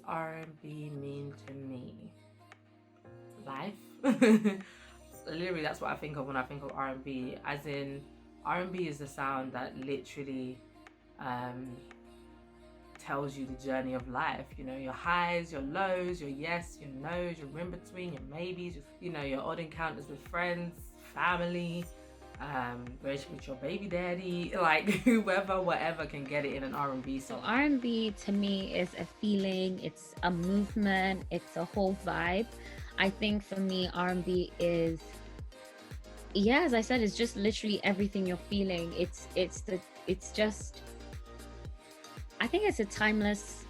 R&B mean to me? Life. Literally, that's what I think of when I think of R&B. As in, R&B is the sound that literally tells you the journey of life. You know, your highs, your lows, your yes, your no's, your in between, your maybes. You know, your odd encounters with friends, family, relationship with your baby daddy, like whoever, whatever can get it in an R&B song. So R&B to me is a feeling, it's a movement, it's a whole vibe. I think for me, R&B is, yeah, as I said, it's just literally everything you're feeling. It's just, I think it's a timeless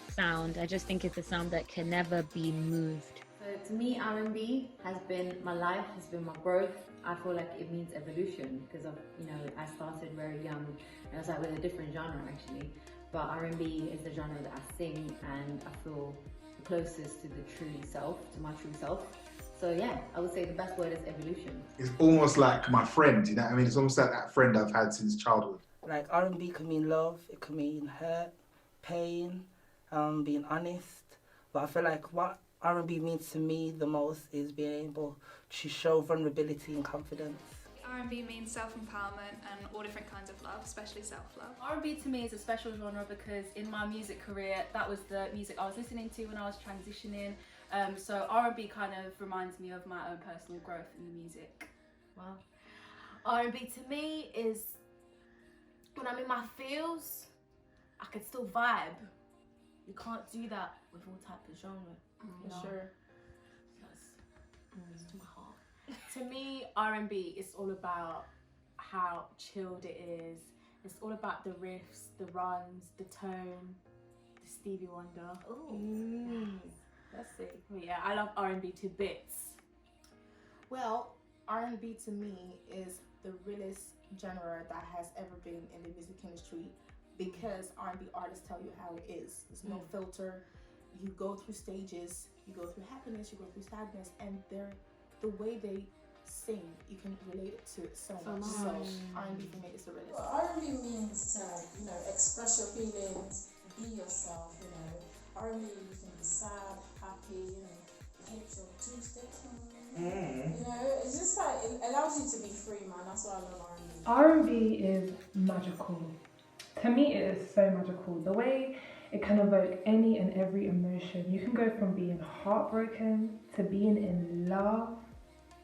sound. I just think it's a sound that can never be moved. So to me, R&B has been my life, has been my growth. I feel like it means evolution because of, you know, I started very young and I was like with a different genre actually. But R&B is the genre that I sing and I feel the closest to the true self, to my true self. So yeah, I would say the best word is evolution. It's almost like my friend, you know what I mean? It's almost like that friend I've had since childhood. Like R&B can mean love, it can mean hurt, pain, being honest. But I feel like what R&B means to me the most is being able to show vulnerability and confidence. R&B means self-empowerment and all different kinds of love, especially self-love. R&B to me is a special genre because in my music career, that was the music I was listening to when I was transitioning. So R&B kind of reminds me of my own personal growth in the music. Wow. R&B to me is when I'm in my feels, I can still vibe. You can't do that with all type of genre. You know? Sure. That's to my heart. To me, R&B is all about how chilled it is. It's all about the riffs, the runs, the tone, the Stevie Wonder. Ooh, that's it. But yeah, I love R&B to bits. Well, R&B to me is the realest genre that has ever been in the music industry because R&B artists tell you how it is. There's no filter. You go through stages, you go through happiness, you go through sadness, and the way they sing, you can relate it to it so much. So R&B for me is the realest. Well, R&B means to, you know, express your feelings, be yourself, you know. R&B, you can be sad, happy, you know, hit your two-step song. You know, it's just like, it allows you to be free, man. That's why I love R&B. R&B is magical. To me, it is so magical. The way it can evoke any and every emotion. You can go from being heartbroken to being in love.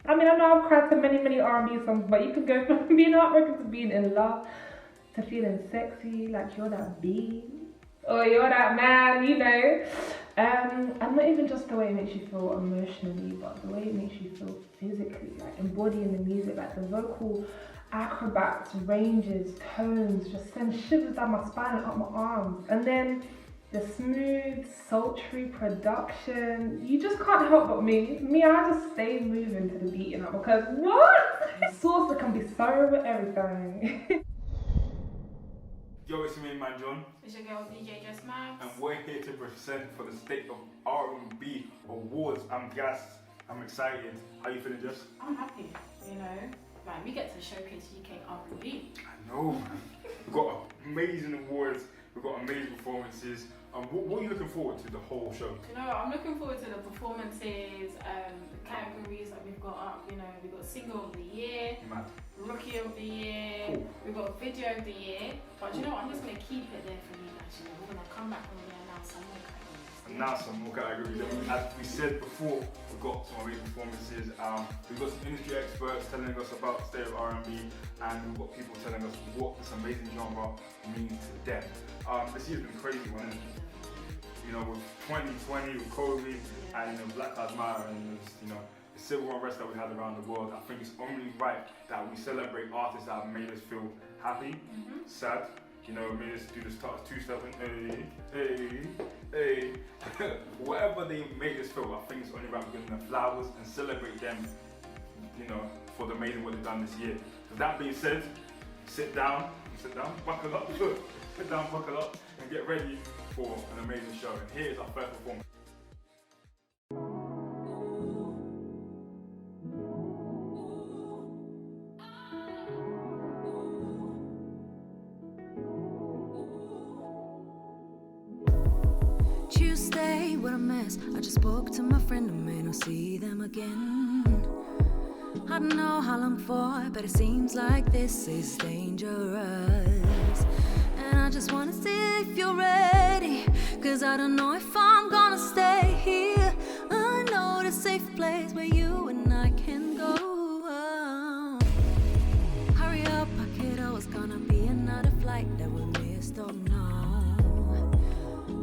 I mean, I know I've cried to many, many R&B songs, but you can go from being heartbroken to being in love, to feeling sexy, like you're that bee, or you're that man, you know. And not even just the way it makes you feel emotionally, but the way it makes you feel physically, like embodying the music, like the vocal acrobats, ranges, tones, just send shivers down my spine and up my arms. And then the smooth, sultry production. You just can't help but I just stay moving to the beat, you know, because what? Salsa can be so everything. Yo, it's me, man John. It's your girl DJ Just Max. And we're here to present for the State of R&B Awards. I'm gassed. I'm excited. How you feeling, Jess? I'm happy, you know. Like, we get to showcase UK R&B. I know, man. We've got amazing awards. We've got amazing performances. What are you looking forward to the whole show? You know, I'm looking forward to the performances, the categories that we've got up. You know, we've got Single of the Year, Mad. Rookie of the Year, Cool. we've got Video of the Year. But you know what, I'm just going to keep it there for you guys. You know, we're going to come back when we announce some more categories. Now some more categories. As we said before, we've got some amazing performances. We've got some industry experts telling us about the state of R&B, and we've got people telling us what this amazing genre means to them. This year's been a crazy one, isn't it? You know, with 2020, with COVID, and you know, Black Lives Matter, and you know, the civil unrest that we had around the world. I think it's only right that we celebrate artists that have made us feel happy, sad. You know, made us do this two-step, hey, whatever they made us feel. I think it's only right we give them flowers and celebrate them, you know, for the amazing what they've done this year. With that being said, sit down, buckle up, sit down, buckle up, and get ready for an amazing show. And here's our first performance. Tuesday mess. I just spoke to my friend and may not see them again. I don't know how long for, but it seems like this is dangerous. And I just wanna see if you're ready, cause I don't know if I'm gonna stay here. I know the safe place where you and I can go. Hurry up, I kid, oh, it's gonna be another flight that we missed, oh no.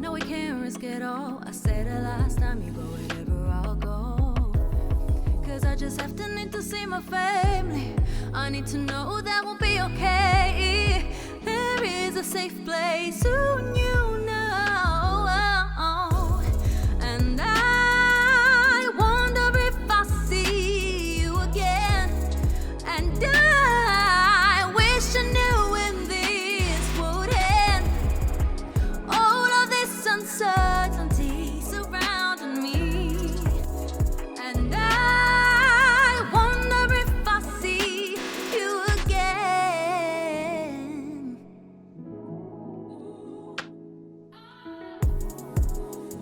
No, we can't risk it all. I said it last time, you go wherever I'll go. Cause I just have to need to see my family. I need to know that we'll be okay. There is a safe place soon, you know. And I wonder if I see you again. And I wish I knew when this would end. All of this uncertainty surrounding me. And I wonder if I see you again.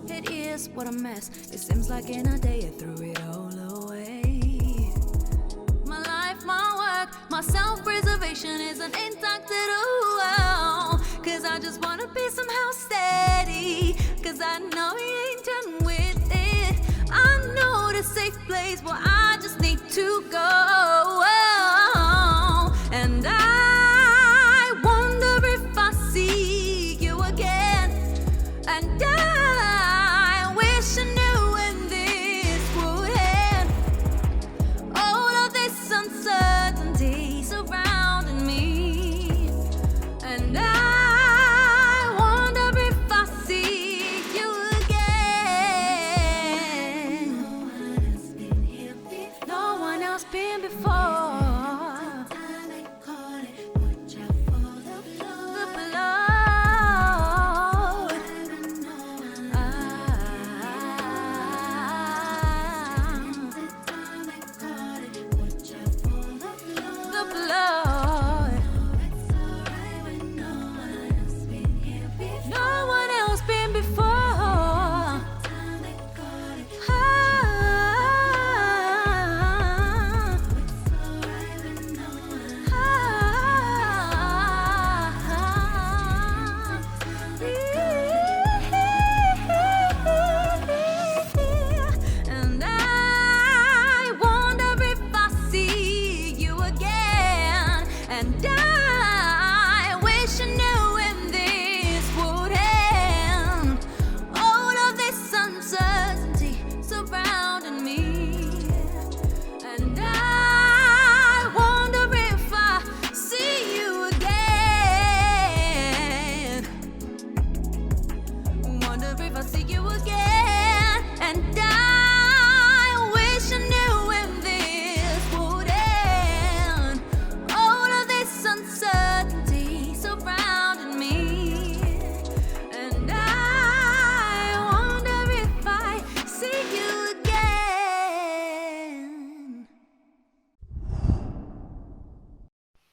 It is what a mess. It seems like in a day I threw it all away. My life, my work, my self-preservation isn't intact at all. Cause I just wanna be somehow steady. Cause I know he ain't done with it. I know the safe place where I just need to go. And I wonder if I see you again. And I wish I knew when this would end. All of this uncertainty surrounding me. And I wonder if I see you again. No one else been before.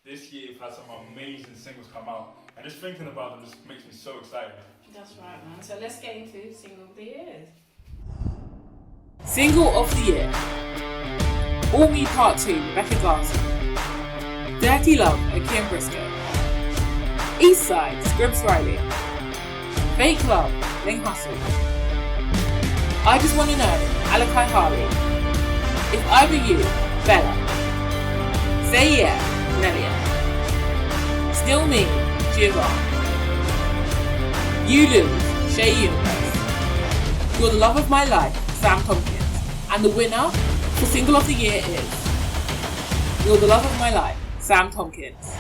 This year we've had some amazing singles come out, and just thinking about them just makes me so excited. That's right, man. So let's get into Single of the Year. Single of the Year. All Me Part 2, Rebecca Garson. Dirty Love by Kim Briscoe. Eastside, Scripps Riley. Fake Love, Ling Hustle. I Just Wanna Know, Alakai Harley. If I Were You, Bella. Say Yeah, Nelia. Still Me, Giovanni. You Lose, Shay Universe. You're the Love of My Life, Sam Tompkins. And the winner for Single of the Year is You're the Love of My Life, Sam Tompkins.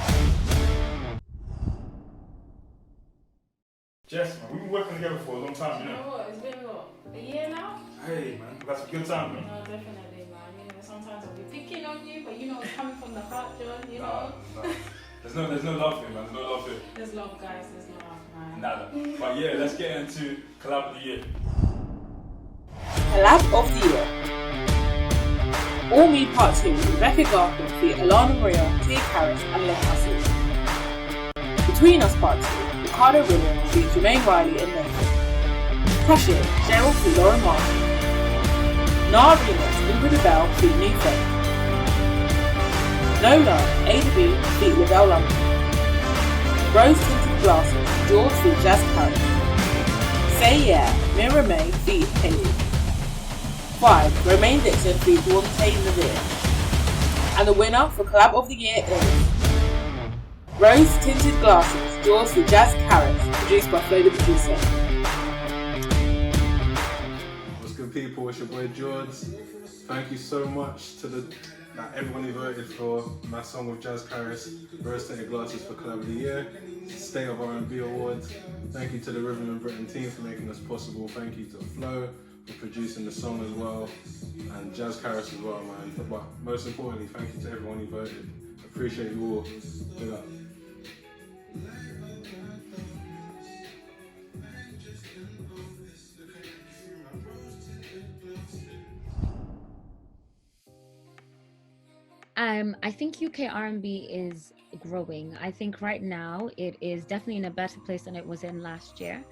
Jess, man, we've been working together for a long time, you know. You know what? It's been what? A year now? Hey, man, that's a good time, man. No, definitely, man. You know, sometimes I'll be picking on you, but you know it's coming from the heart, John, you know? No. There's no love here, man. There's no love here. There's love, guys. There's love, man. Nada. But yeah, let's get into Collab of the Year. Collab of the Year. All Me Part 2, Rebecca Garfield feat. Alana Maria, Tia Harris and Len Hustle. Between Us Part 2, Ricardo Williams feat. Jermaine Riley and Nathan. Push It, Cheryl feat Lauren Martin. Nah remix, Ingrid Abel feat New Faith. No Love, A to B feat Lavelle London. Rose Tinted Glasses, George feat Jazz Carrot. Say Yeah, Mira May feat Haley. 5. Romaine Dixon feat Dante Levere. And the winner for Collab of the Year is Rose Tinted Glasses, George feat Jazz Carrot, produced by Flo the Producer. What's good, people? It's your boy George. Thank you so much to everyone who voted for my song with Jazz Paris, Rose Tinted Glasses for Collab of the Year, State of R&B Awards. Thank you to the Rhythm and Britain team for making this possible. Thank you to Flo for producing the song as well, and Jazz Paris as well, man. But most importantly, thank you to everyone who voted. Appreciate you all. Big up. I think UK R&B is growing. I think right now it is definitely in a better place than it was in last year.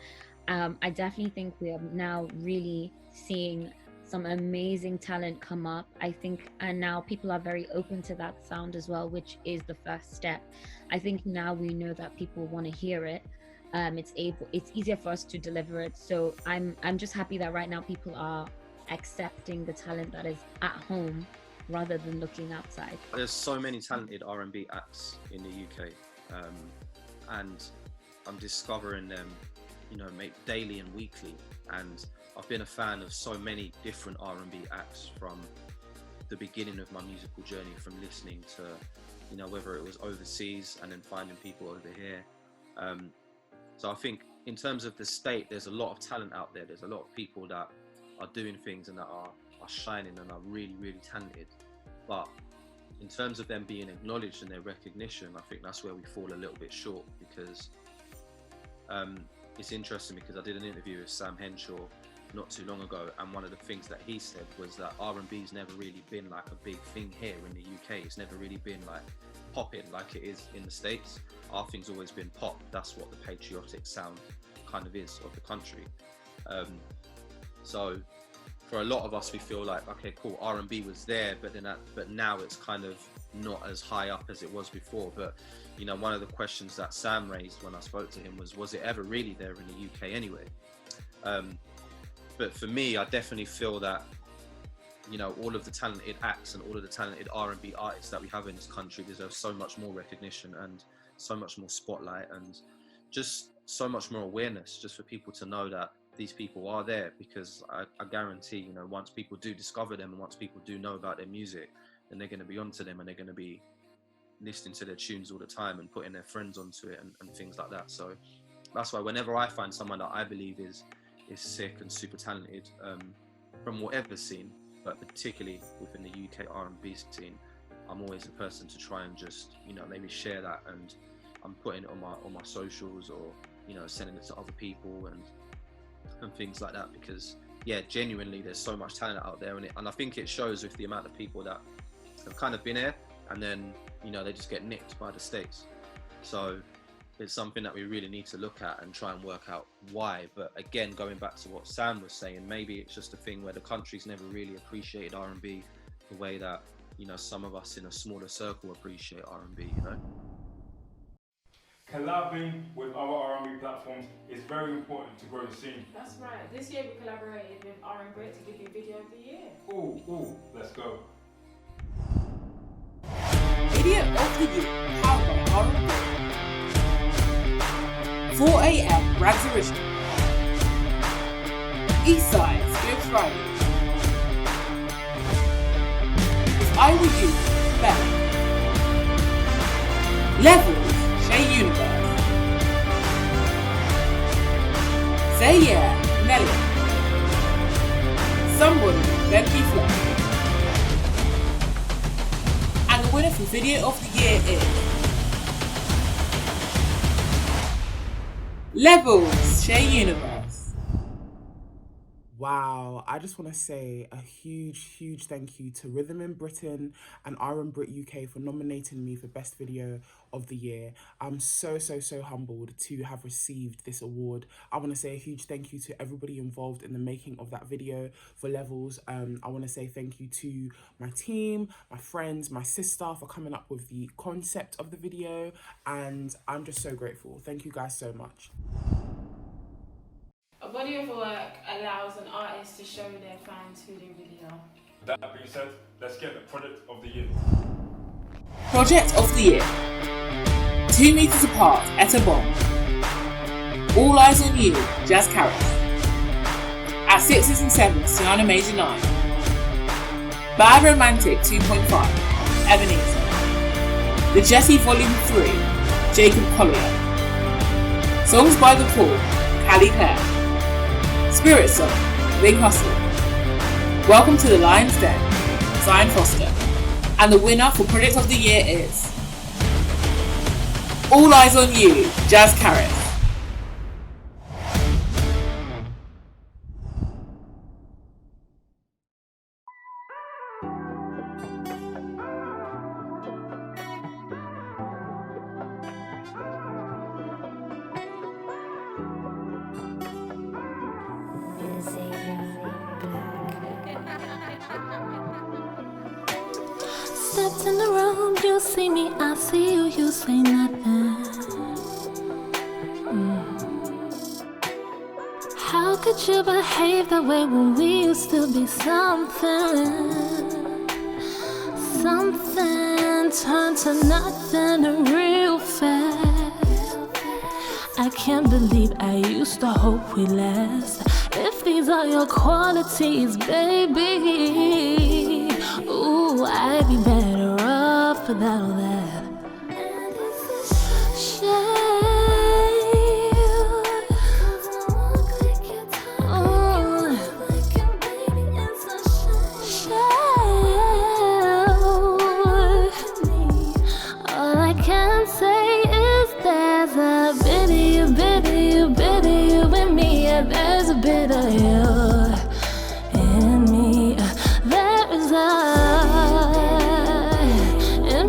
I definitely think we are now really seeing some amazing talent come up. I think, and now people are very open to that sound as well, which is the first step. I think now we know that people want to hear it. It's easier for us to deliver it. So I'm just happy that right now people are accepting the talent that is at home rather than looking outside. There's so many talented R&B acts in the UK, and I'm discovering them, daily and weekly. And I've been a fan of so many different R&B acts from the beginning of my musical journey, from listening to, whether it was overseas and then finding people over here. So I think in terms of the state, there's a lot of talent out there. There's a lot of people that are doing things and that are shining and are really, really talented. But in terms of them being acknowledged and their recognition, I think that's where we fall a little bit short, because it's interesting because I did an interview with Sam Henshaw not too long ago, and one of the things that he said was that R&B's never really been like a big thing here in the UK. It's never really been like popping like it is in the States. Our thing's always been pop. That's what the patriotic sound kind of is of the country. So for a lot of us, we feel like, okay, cool, R&B was there, but now it's kind of not as high up as it was before. But one of the questions that Sam raised when I spoke to him was it ever really there in the UK anyway? But for me, I definitely feel that all of the talented acts and all of the talented R&B artists that we have in this country deserve so much more recognition and so much more spotlight and just so much more awareness, just for people to know that these people are there. Because I guarantee, once people do discover them and once people do know about their music, then they're going to be onto them and they're going to be listening to their tunes all the time and putting their friends onto it and things like that. So that's why whenever I find someone that I believe is sick and super talented, from whatever scene, but particularly within the UK R&B scene, I'm always the person to try and just maybe share that, and I'm putting it on my socials, or sending it to other people and things like that, because genuinely there's so much talent out there, and I think it shows with the amount of people that have kind of been here and then they just get nicked by the States. So it's something that we really need to look at and try and work out why. But again, going back to what Sam was saying, maybe it's just a thing where the country's never really appreciated R&B the way that some of us in a smaller circle appreciate R&B. Collabing with other R&B platforms is very important to grow the scene. That's right. This year we collaborated with R&B to give you Video of the Year. Ooh, let's go. Video of the Year, powered by R&B. 4 AM, Rags Original. Eastside, Spirits Friday. If I Were You, Bella. Levels, Shea Universe. Say Yeah, Nelly. Somebody, Benji Flo. And the winner for Video of the Year is Levels, Shea Universe. Wow, I just want to say a huge thank you to Rhythm in Britain and R&Brit UK for nominating me for Best Video of the Year. I'm so humbled to have received this award. I want to say a huge thank you to everybody involved in the making of that video for Levels. I want to say thank you to my team, my friends, my sister for coming up with the concept of the video, and I'm just so grateful. Thank you guys so much. A body of work allows an artist to show their fans who they really are. With that being said, let's get the Project of the Year. Project of the Year. 2 meters apart, at a bomb. All Eyes on You, Jazz Carrot. At 6s and 7s, Tiana Major 9. Bad Romantic 2.5, Ebenezer. The Jessie Volume 3, Jacob Collier. Songs by the Pool, Callie Clare. Spirit Song, Big Hustle. Welcome to the Lion's Den, Zion Foster. And the winner for Project of the Year is All Eyes on You, Jazz Carrot. Stepped in the room, you see me, I see you, you say nothing. How could you behave that way when we used to be something? Something turned to nothing real fast. I can't believe I used to hope we last. If these are your qualities, baby, ooh, I'd be better off without all that. All I can say is there's a bit of you in me. Yeah, there's a bit of you in me. There is in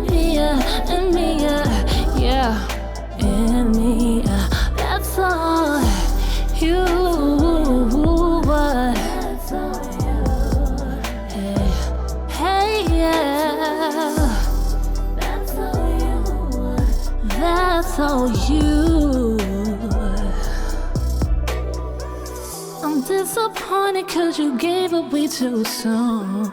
me, yeah, in me. That's all you. Hey, yeah. That's all you. I'm disappointed cause you gave up way too soon.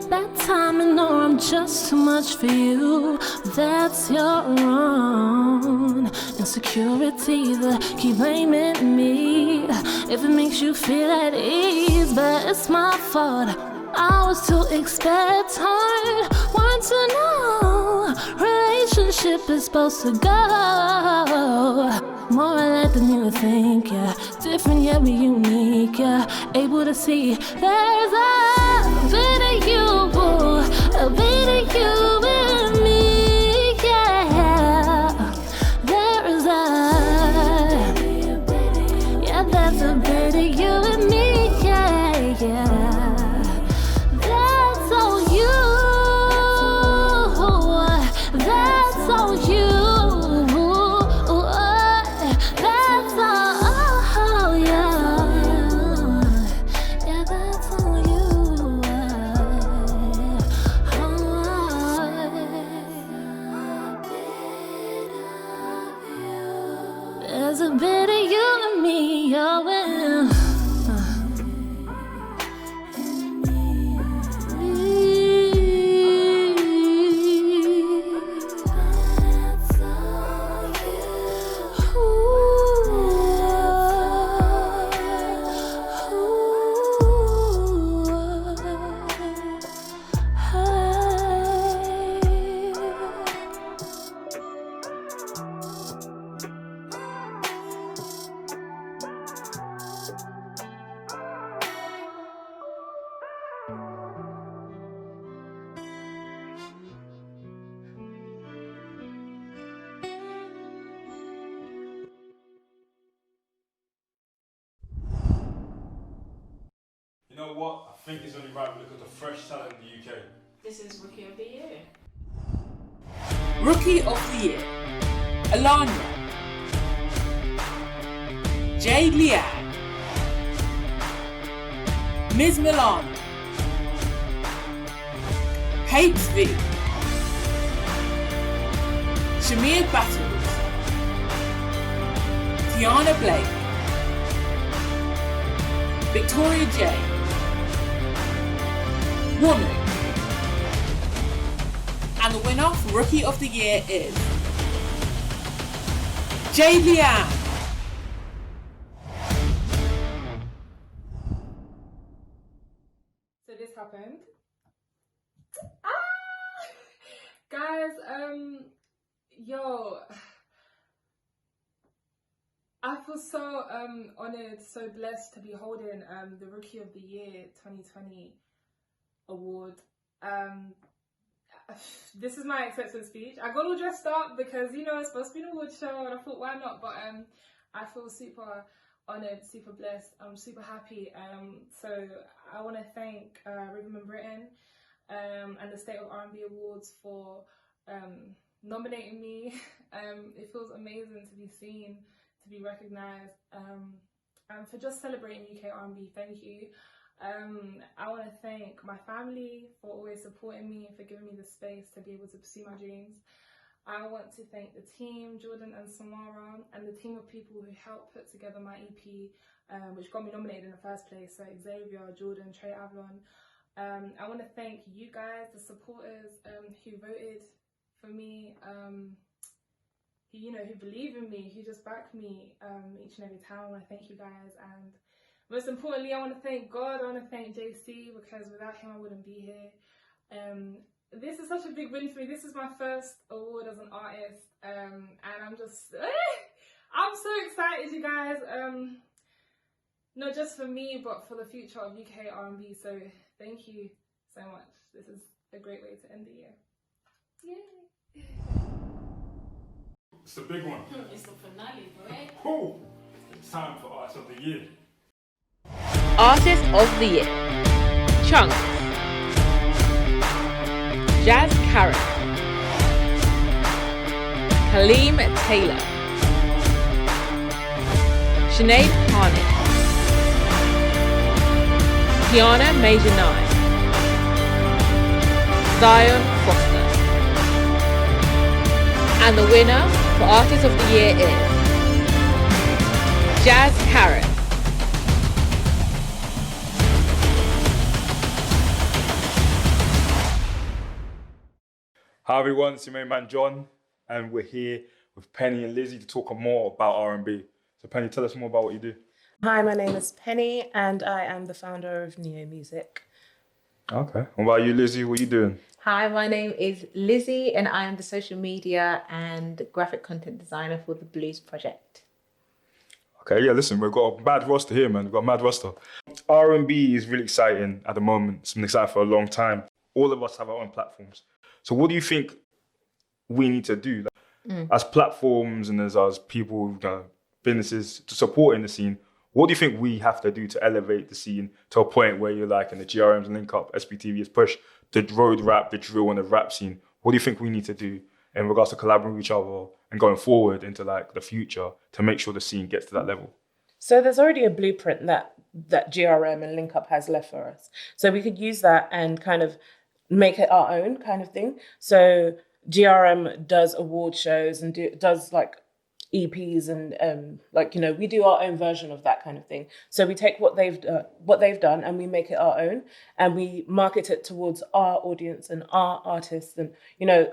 That time I know I'm just too much for you. That's your own insecurities that keep blaming me. If it makes you feel at ease, but it's my fault. I was too expectant, want to know relationship is supposed to go. More alike than you would think, yeah. Different yet we unique, yeah. Able to see there's a bit of you, a bit of you in me, yeah. There is yeah, there's a bit of you in me, yeah, yeah. That's all you. That's all you. That's all, yeah. Yeah, that's all you. There's a bit of you in me, oh well. think it's only right we look at the fresh talent in the UK. This is Rookie of the Year. Rookie of the Year, Alanya, Jade Leanne, Ms. Milan, Pates V, Shamir Battles, Tiana Blake, Victoria J, Woman. And the winner for Rookie of the Year is Jade Leanne. So this happened. Guys, yo, I feel so honoured, so blessed to be holding the Rookie of the Year 2020 award. This is my acceptance speech. I got all dressed up because, you know, it's supposed to be an award show, and I thought, why not? But I feel super honoured, super blessed. I'm super happy. So I want to thank Rhythm and Britain and the State of R&B Awards for nominating me. It feels amazing to be seen, to be recognised, and for just celebrating UK R&B. Thank you. I want to thank my family for always supporting me and for giving me the space to be able to pursue my dreams. I want to thank the team, Jordan and Samara, and the team of people who helped put together my EP, which got me nominated in the first place. So Xavier, Jordan, Trey Avalon. I want to thank you guys, the supporters who voted for me, who believe in me, who just back me each and every time. I want to thank you guys, and most importantly, I want to thank God. I want to thank JC, because without him I wouldn't be here. This is such a big win for me. This is my first award as an artist, and I'm just I'm so excited, you guys. Not just for me, but for the future of UK R&B. So thank you so much. This is a great way to end the year. Yay! It's the big one. It's the finale, right? Cool. It's time for Artist of the Year. Artist of the Year, Chunks, Jazz Karen, Kaleem Taylor, Sinead Harnett, Kiana Major 9, Zion Foster. And the winner for Artist of the Year is Jazz Karen. Hi everyone, it's your main man John, and we're here with Penny and Lizzie to talk more about R&B. So Penny, tell us more about what you do. Hi, my name is Penny, and I am the founder of Neo Music. Okay. What about you, Lizzie? What are you doing? Hi, my name is Lizzie, and I am the social media and graphic content designer for the Blues Project. Okay, yeah, listen, we've got a mad roster here, man. We've got a mad roster. R&B is really exciting at the moment. It's been exciting for a long time. All of us have our own platforms. So what do you think we need to do as platforms and as people, businesses to support in the scene? What do you think we have to do to elevate the scene to a point where you're like, in the GRMs link up, SBTV has pushed the road rap, the drill and the rap scene? What do you think we need to do in regards to collaborating with each other and going forward into like the future to make sure the scene gets to that level? So there's already a blueprint that GRM and Link Up has left for us. So we could use that and kind of make it our own kind of thing. So GRM does award shows and does like EPs and we do our own version of that kind of thing. So we take what they've done and we make it our own, and we market it towards our audience and our artists and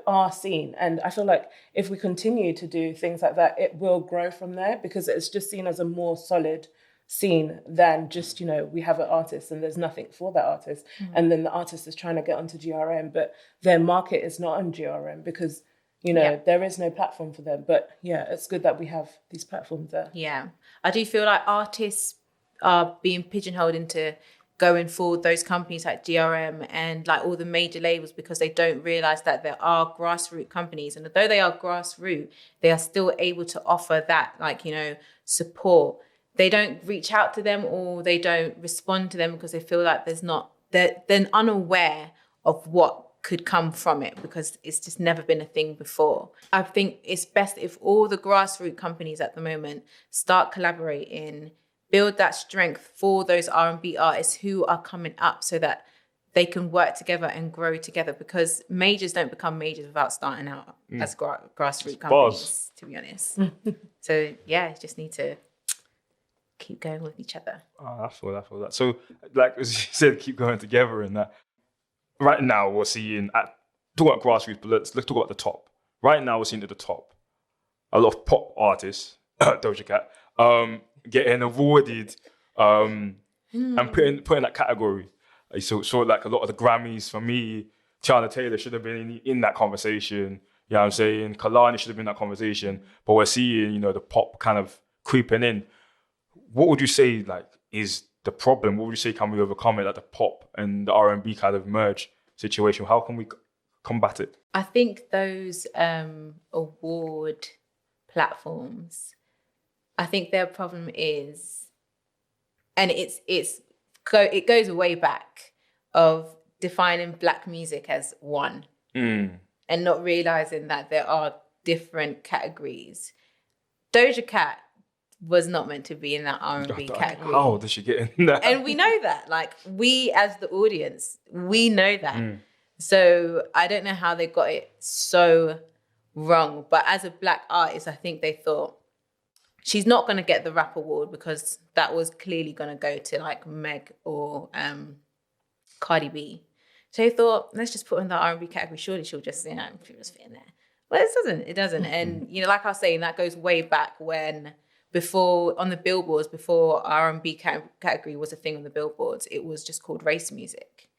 our scene. And I feel like if we continue to do things like that, it will grow from there, because it's just seen as a more solid scene than just we have an artist and there's nothing for that artist, and then the artist is trying to get onto GRM, but their market is not on GRM because there is no platform for them. But yeah, it's good that we have these platforms there. Yeah, I do feel like artists are being pigeonholed into going for those companies like GRM and like all the major labels, because they don't realize that there are grassroots companies, and although they are grassroots, they are still able to offer that support. They don't reach out to them or they don't respond to them because they feel like there's not they're unaware of what could come from it because it's just never been a thing before. I think it's best if all the grassroots companies at the moment start collaborating, build that strength for those R&B artists who are coming up so that they can work together and grow together, because majors don't become majors without starting out as grassroots companies, to be honest. So yeah, just need to keep going with each other. I feel that. So, like as you said, keep going together and that. Right now, we're seeing, talk about grassroots, but let's talk about the top. Right now, we're seeing at the top a lot of pop artists, Doja Cat, getting awarded and putting that category. So like a lot of the Grammys, for me, Tiana Taylor should have been in that conversation. You know what I'm saying? Kalani should have been in that conversation. But we're seeing, the pop kind of creeping in. What would you say, like, is the problem? What would you say can we overcome it, like the pop and the R&B kind of merge situation? How can we combat it? I think those award platforms, I think their problem is, and it goes way back, of defining Black music as one and not realizing that there are different categories. Doja Cat was not meant to be in that R&B category. How did she get in that? And we know that. Like, we as the audience, we know that. So I don't know how they got it so wrong. But as a Black artist, I think they thought, she's not going to get the rap award because that was clearly going to go to like Meg or Cardi B. So they thought, let's just put her in the R&B category. Surely she'll just, she'll just fit in there. Well, it doesn't. And, like I was saying, that goes way back when, before, on the billboards, before R&B category was a thing on the billboards, it was just called race music.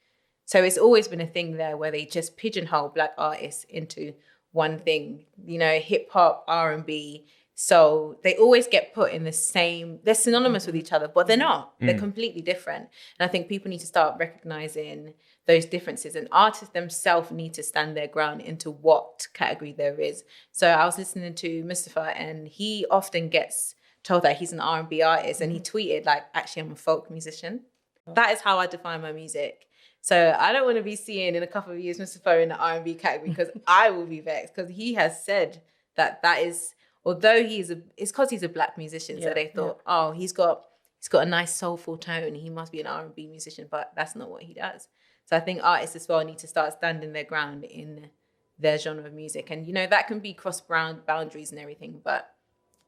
So it's always been a thing there where they just pigeonhole Black artists into one thing, hip hop, R&B. So they always get put in the same, they're synonymous with each other, but they're not. They're completely different. And I think people need to start recognizing those differences, and artists themselves need to stand their ground into what category there is. So I was listening to Mustafa, and he often gets told that he's an R&B artist, and he tweeted like, actually, I'm a folk musician. That is how I define my music. So I don't want to be seeing in a couple of years Mustafa in the R&B category, because I will be vexed, because he has said that is, although it's because he's a Black musician, so they thought, oh, he's got a nice soulful tone, he must be an R&B musician, but that's not what he does. So I think artists as well need to start standing their ground in their genre of music. And, that can be cross boundaries and everything, but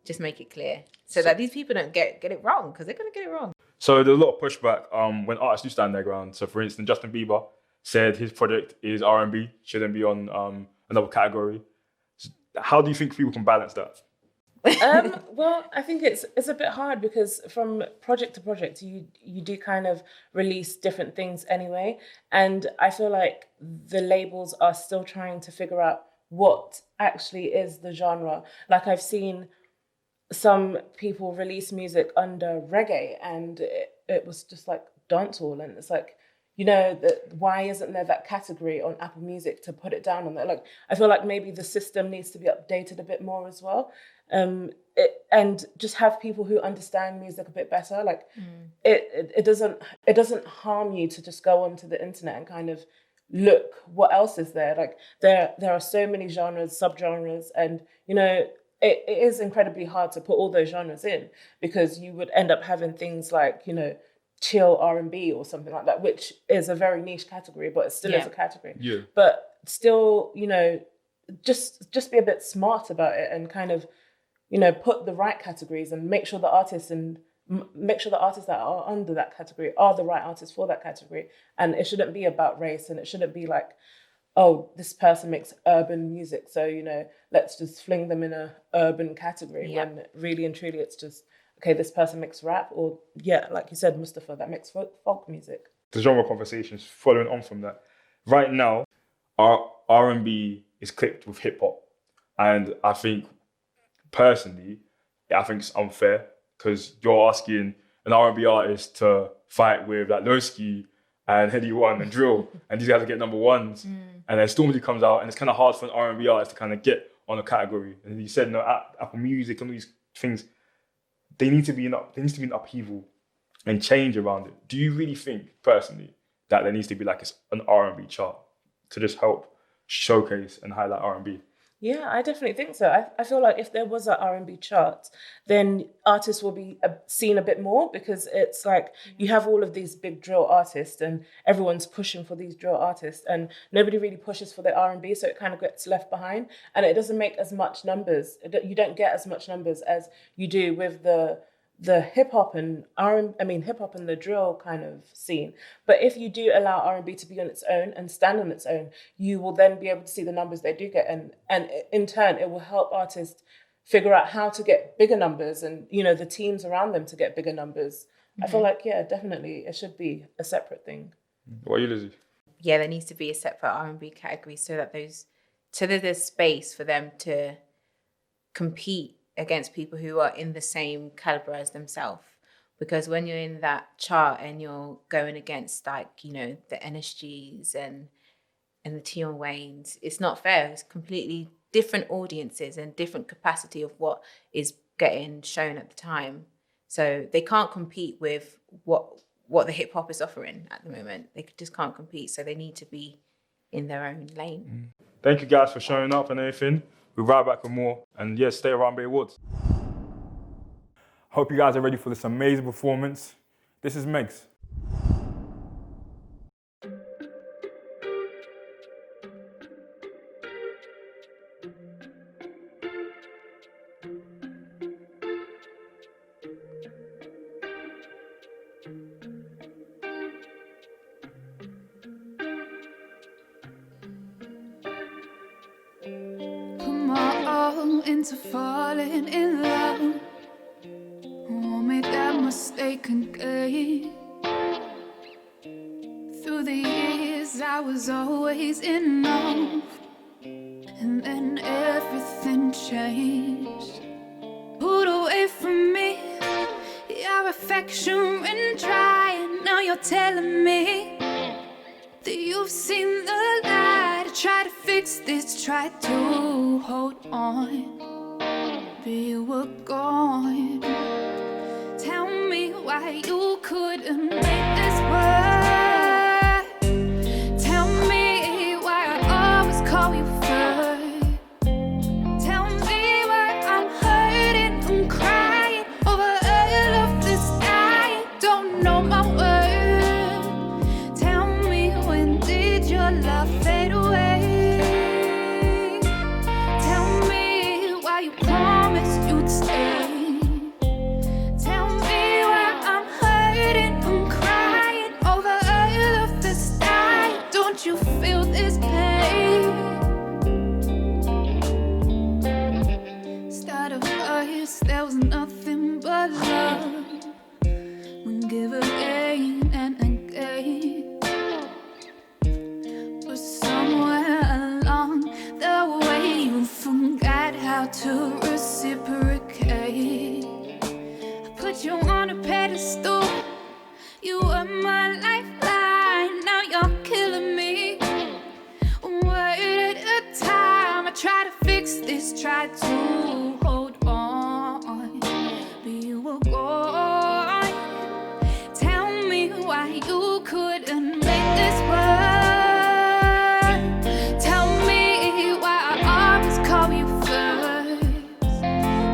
just make it clear so that these people don't get it wrong, because they're going to get it wrong. So there's a lot of pushback when artists do stand their ground. So for instance, Justin Bieber said his project is R&B, shouldn't be on another category. So how do you think people can balance that? Well, I think it's a bit hard, because from project to project, you do kind of release different things anyway. And I feel like the labels are still trying to figure out what actually is the genre. Like, I've seen some people release music under reggae, and it was just like dancehall, and it's like, why isn't there that category on Apple Music to put it down on there? Like, I feel like maybe the system needs to be updated a bit more as well. And just have people who understand music a bit better. Like, it doesn't harm you to just go onto the internet and kind of look what else is there. Like, there are so many genres, subgenres, and it is incredibly hard to put all those genres in, because you would end up having things like chill R&B or something like that, which is a very niche category, but it still is a category. Yeah. But still, just be a bit smart about it, and kind of put the right categories, and make sure the artists that are under that category are the right artists for that category. And it shouldn't be about race, and it shouldn't be like, oh, this person makes urban music, so let's just fling them in a urban category. When really and truly it's just, okay, this person makes rap, or like you said, Mustafa, that makes folk music. The genre conversations following on from that. Right now, our R&B is clipped with hip hop, and I think personally, it's unfair, because you're asking an R&B artist to fight with like Lowski and Heady One and Drill, and these guys are getting number ones, and then Stormzy comes out, and it's kind of hard for an R&B artist to kind of get on a category. And you said, Apple Music and all these things, they need to be in upheaval and change around it. Do you really think, personally, that there needs to be like an R&B chart to just help showcase and highlight R&B? Yeah, I definitely think so. I feel like if there was an R&B chart, then artists will be seen a bit more, because it's like you have all of these big drill artists and everyone's pushing for these drill artists and nobody really pushes for the R&B, so it kind of gets left behind and it doesn't make as much numbers. You don't get as much numbers as you do with the hip hop and hip hop and the drill kind of scene. But if you do allow R&B to be on its own and stand on its own, you will then be able to see the numbers they do get, and in turn it will help artists figure out how to get bigger numbers and the teams around them to get bigger numbers. I feel like definitely it should be a separate thing. What are you, Lizzie? Yeah, there needs to be a separate R&B category so that there's space for them to compete against people who are in the same caliber as themselves. Because when you're in that chart and you're going against the NSGs and the Tion Waynes, it's not fair. It's completely different audiences and different capacity of what is getting shown at the time. So they can't compete with what the hip hop is offering at the moment. They just can't compete. So they need to be in their own lane. Thank you guys for showing up and everything. We'll right back with more. And yes, State of R&B Awards. Hope you guys are ready for this amazing performance. This is Megs. Into falling in love, won't make that mistake again. Through the years I was always enough, and then everything changed. Pulled away from me, your affection ran dry, and now you're telling me that you've seen the light. Try to fix this, try to hold on, but you were gone. Tell me why you couldn't make this work. Tell me why I always call you first. Tell me why I'm hurting, I'm crying over all of this. I don't know my worth. Tell me, when did your love fade away? You feel this pain. Start of us, there was nothing but love. We give again and again, but somewhere along the way you forgot how to reciprocate. I put you on a pedestal, you were my lifeline, now you're killing me. Word at a time, I try to fix this, try to hold on, but you were gone. Tell me why you couldn't make this work. Tell me why I always call you first.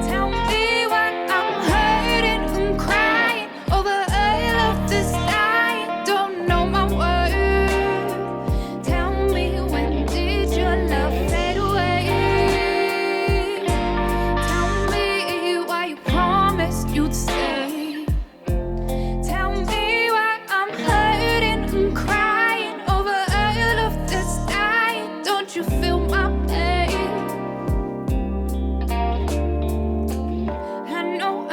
Tell me why I'm hurting, I'm crying over all of this. I don't know my worth. Tell me, when did your love fade away? Tell me why you promised you'd stay. Tell me why I'm hurting, I'm crying over all of this. Don't you feel my pain? I know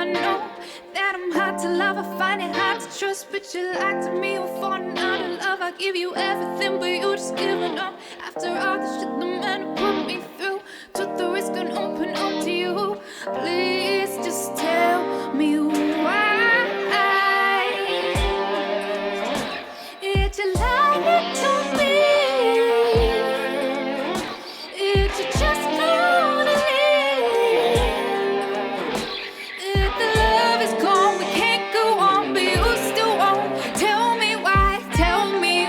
that I'm hard to love, I find it hard to trust, but you lied to me, you're falling out of love. I give you everything, but you just giving up. After all the shit the man who put me through, took the risk and open up to you. Please just tell me why. Did you lie to me? Did you just go to leave? If the love is gone, we can't go on, but you still won't. Tell me why, tell me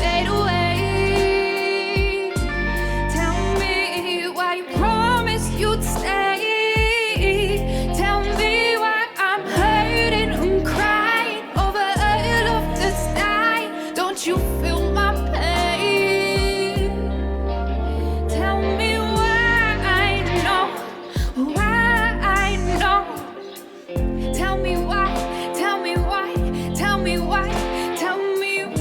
fade away. Tell me why you promised you'd stay. Tell me why I'm hurting and crying over all of the sky. Don't you feel my pain? Tell me why I know, why I know. Tell me why, tell me why, tell me why, tell me why.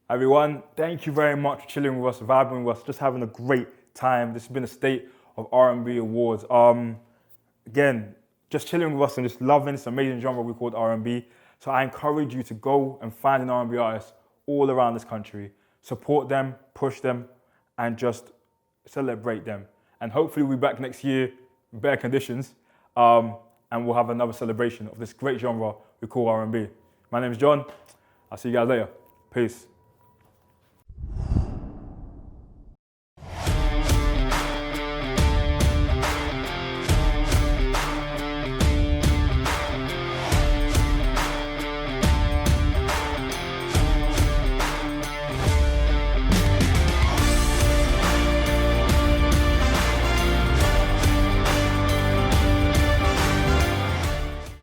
Everyone, thank you very much for chilling with us, vibing with us, just having a great time. This has been a State of R&B Awards. Again, just chilling with us and just loving this amazing genre we call R&B. So I encourage you to go and find an R&B artist all around this country. Support them, push them, and just celebrate them. And hopefully we'll be back next year in better conditions, and we'll have another celebration of this great genre we call R&B. My name is John. I'll see you guys later. Peace.